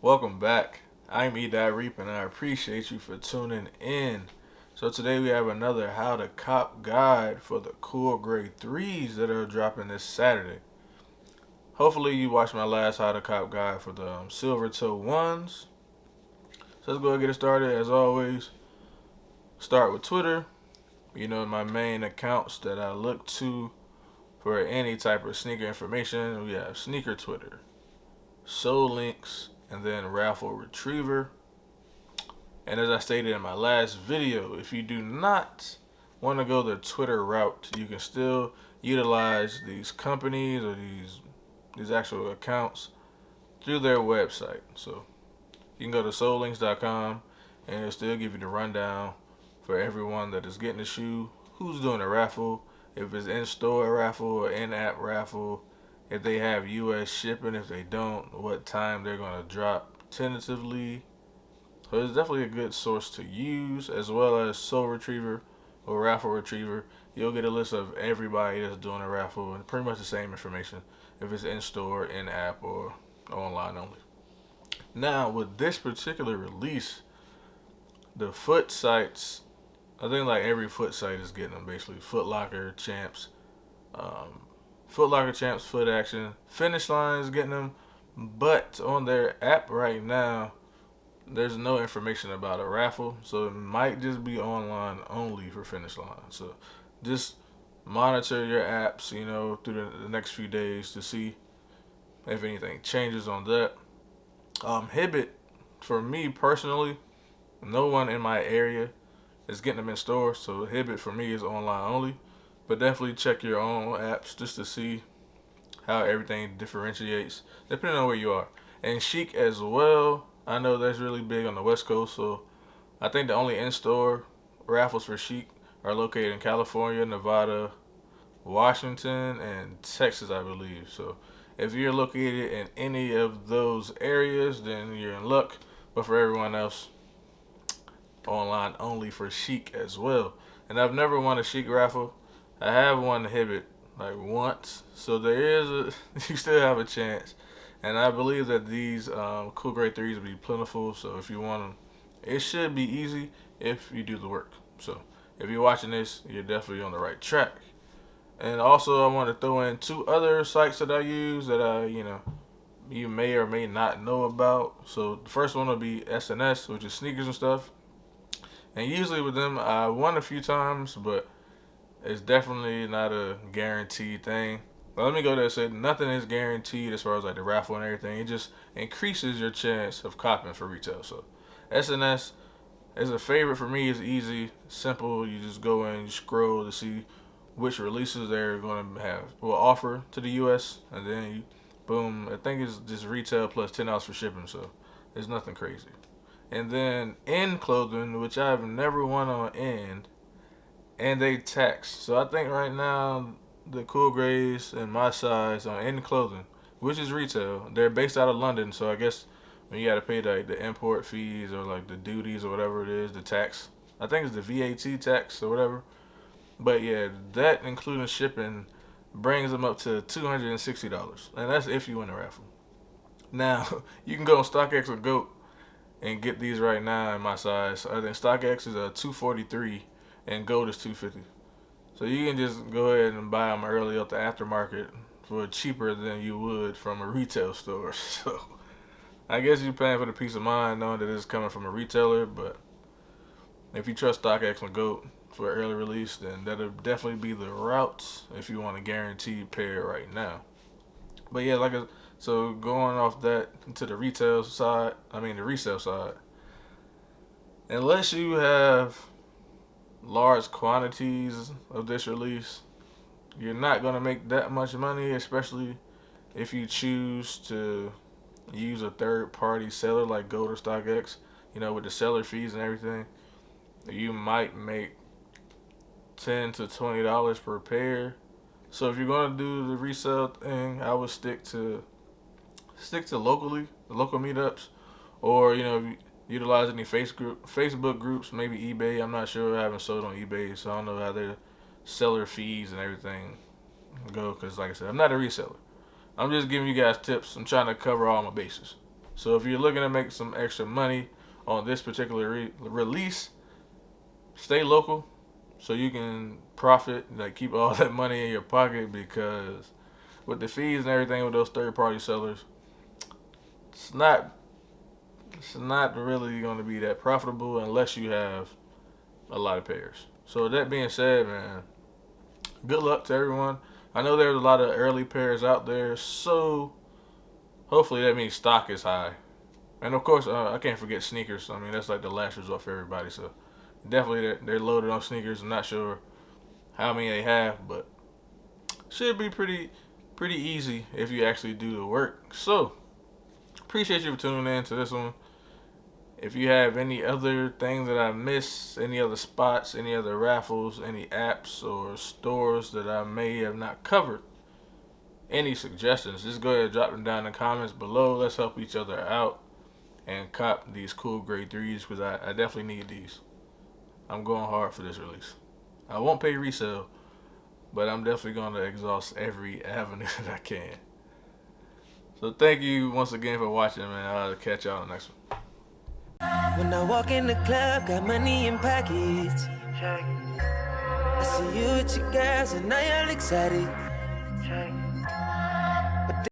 Welcome back. I'm Edot Reep and I appreciate you for tuning in. So today we have another How to Cop guide for the cool grade 3s that are dropping this Saturday. Hopefully you watched my last How to Cop guide for the silver toe 1s. So let's go and get it started. As always, start with Twitter. My main accounts that I look to for any type of sneaker information. We have Sneaker Twitter, Soul Links, and then Raffle Retriever. And as I stated in my last video, if you do not want to go the Twitter route, you can still utilize these companies or these actual accounts through their website. So you can go to soullinks.com and it'll still give you the rundown for everyone that is getting the shoe, who's doing a raffle, if it's in-store raffle or in-app raffle, if they have U.S. shipping, if they don't, what time they're going to drop tentatively. So it's definitely a good source to use, as well as Soul Retriever or Raffle Retriever. You'll get a list of everybody that's doing a raffle and pretty much the same information if it's in-store, in-app, or online only. Now, with this particular release, the foot sites, I think like every foot site is getting them basically. Foot Locker, Champs, Foot Action, Finish Line is getting them. But on their app right now, there's no information about a raffle, so it might just be online only for Finish Line. So just monitor your apps, through the next few days to see if anything changes on that. Hibbett, for me personally, no one in my area is getting them in stores, so Hibbett for me is online only. But definitely check your own apps just to see how everything differentiates depending on where you are. And Chic as well, I know that's really big on the West Coast, so I think the only in-store raffles for Chic are located in California, Nevada, Washington, and Texas, I believe. So if you're located in any of those areas, then you're in luck. But for everyone else, online only for Chic as well. And I've never won a Chic raffle. I have won the Hibbett like once, so there is you still have a chance. And I believe that these cool grade 3s will be plentiful, so if you want them, it should be easy if you do the work. So if you're watching this, you're definitely on the right track. And also I want to throw in two other sites that I use that you may or may not know about. So the first one will be SNS, which is sneakers and stuff. And usually with them, I won a few times, but it's definitely not a guaranteed thing. But let me go there and say nothing is guaranteed as far as like the raffle and everything. It just increases your chance of copping for retail. So SNS is a favorite for me. It's easy, simple. You just go in, you scroll to see which releases they're going to will offer to the U.S. And then you, boom, I think it's just retail plus $10 for shipping. So it's nothing crazy. And then End Clothing, which I've never won on End, and they tax. So I think right now the cool grades and my size on End Clothing, which is retail, they're based out of London. So I guess when you got to pay like the import fees or like the duties or whatever it is, the tax. I think it's the VAT tax or whatever. But yeah, that including shipping brings them up to $260, and that's if you win the raffle. Now you can go on StockX or GOAT and get these right now in my size. I think StockX is a 243 and GOAT is 250. So you can just go ahead and buy them early off the aftermarket for cheaper than you would from a retail store. So I guess you're paying for the peace of mind knowing that it's coming from a retailer. But if you trust StockX and GOAT for early release, then that'll definitely be the route if you want a guaranteed pair right now. But yeah, so going off that to the resale side, unless you have large quantities of this release, you're not going to make that much money, especially if you choose to use a third-party seller like GOAT or StockX, with the seller fees and everything. You might make $10 to $20 per pair. So if you're going to do the resale thing, I would stick to locally, the local meetups, or utilize any Facebook groups, maybe eBay. I'm not sure. I haven't sold on eBay, so I don't know how their seller fees and everything go. Because like I said, I'm not a reseller. I'm just giving you guys tips. I'm trying to cover all my bases. So if you're looking to make some extra money on this particular release, stay local so you can profit, like keep all that money in your pocket, because with the fees and everything with those third-party sellers, it's not really going to be that profitable unless you have a lot of pairs. So with that being said, man, good luck to everyone. I know there's a lot of early pairs out there, so hopefully that means stock is high. And of course, I can't forget sneakers. I mean, that's like the last resort for everybody. So definitely they're loaded on sneakers. I'm not sure how many they have, but should be pretty easy if you actually do the work. So appreciate you for tuning in to this one. If you have any other things that I missed, any other spots, any other raffles, any apps or stores that I may have not covered, any suggestions, just go ahead and drop them down in the comments below. Let's help each other out and cop these cool grade 3s, because I definitely need these. I'm going hard for this release. I won't pay resale, but I'm definitely going to exhaust every avenue that I can. So thank you once again for watching, man. I'll catch y'all on the next one. When I walk in the club, got money in pockets. I see you with your girls and now you're excited.